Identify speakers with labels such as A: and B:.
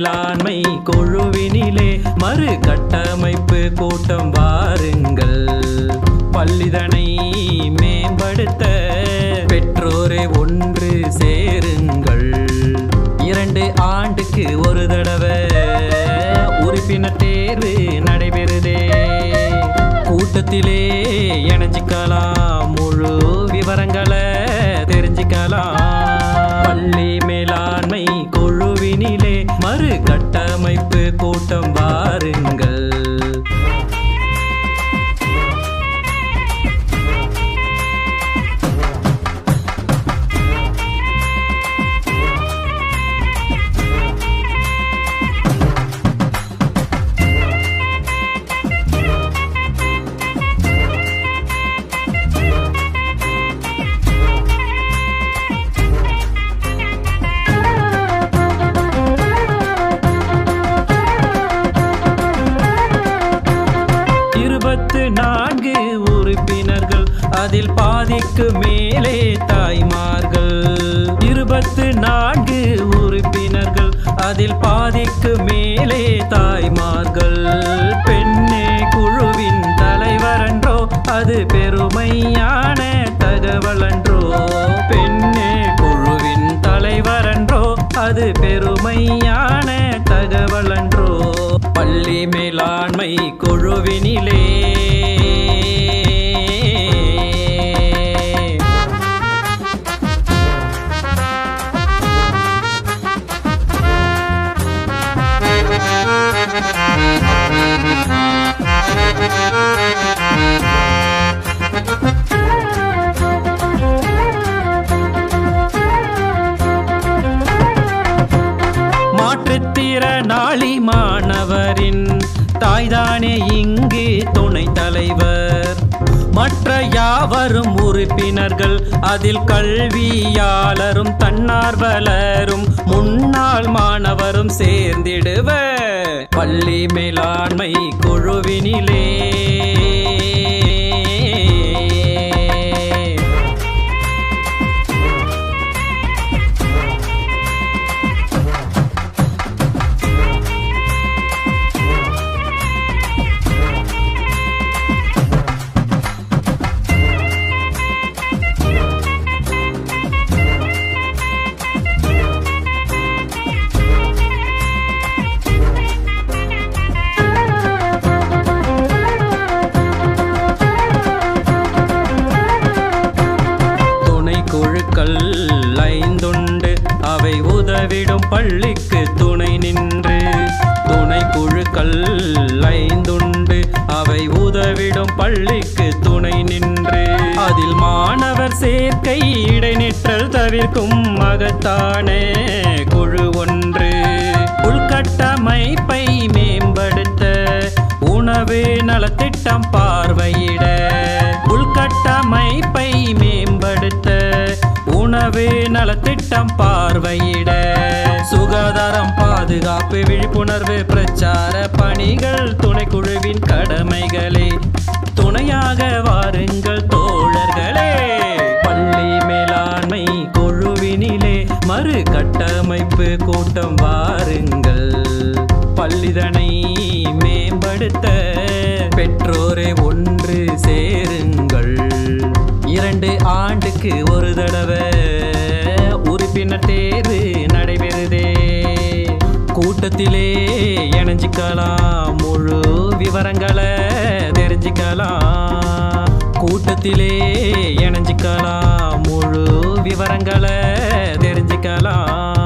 A: மேலாண்மை குழுவினிலே மறு கட்டமைப்பு கூட்டம் வாருங்கள். பள்ளிதனை மேம்படுத்த பெற்றோரை ஒன்று சேருங்கள். 2 ஆண்டுக்கு ஒரு தடவை உறுப்பினர் தேர்வு நடைபெறுதே. கூட்டத்திலே இணைஞ்சிக்கலாம், முழு விவரங்களை தெரிஞ்சுக்கலாம். பள்ளி மேலாண்மை குழுவினிலே மறு கட்டமைப்பு கூட்டம் வாருங்கள். உறுப்பினர்கள் அதில் பாதிக்கு மேலே தாய்மார்கள். 24 உறுப்பினர்கள் அதில் பாதிக்கு மேலே தாய்மார்கள். பெண்ணே குழுவின் தலைவரன்றோ அது பெருமையான தகவலன்றோ. பெண்ணே குழுவின் தலைவரன்றோ அது பெருமையான தகவலன்றோ. பள்ளி மேலாண்மை குழுவினிலே மாற்றுத்திறனாளி மாணவரின் தாய்தானே இங்கு துணை தலைவர். மற்ற யாவரும் உறுப்பினர்கள் அதில் கல்வியாளரும் தன்னார்வலரும் முன்னாள் மாணவரும் சேர்ந்திடுவர். பள்ளி மேலாண்மை குழுவினிலே குழுக்கள் 5 அவை உதவிடும் பள்ளிக்கு துணை நின்று. துணை குழுக்கள் 5 அவை உதவிடும் பள்ளிக்கு துணை நின்று. அதில் மாணவர் சேர்க்கை இடைநிற்றல் தவிர்க்கும் மகத்தான குழு ஒன்று. உள்கட்டமைப்பை மேம்படுத்த உணவு நலத்திட்டம் பார்வையிட. உள்கட்டமைப்பை மேம்படுத்த உணவு நலத்திட்டம் பார்வையிட. சுகாதாரம் பாதுகாப்பு விழிப்புணர்வு பிரச்சார பணிகள் துணைக்குழுவின் கடமைகளே. துணையாக வாருங்கள் தோழர்களே. பள்ளி மேலாண்மை குழுவினிலே மறு கட்டமைப்பு கூட்டம் வாருங்கள். பள்ளிதனை மேம்படுத்த பெற்றோரை ஒன்று சேருங்கள். 2 ஆண்டுக்கு ஒரு தடவை உறுப்பினர் தேர்வு நடைபெறுதே. கூட்டத்திலே இணைஞ்சிக்கலாம், முழு விவரங்களை தெரிஞ்சுக்கலாம். கூட்டத்திலே இணைஞ்சிக்கலாம், முழு விவரங்களை தெரிஞ்சுக்கலாம்.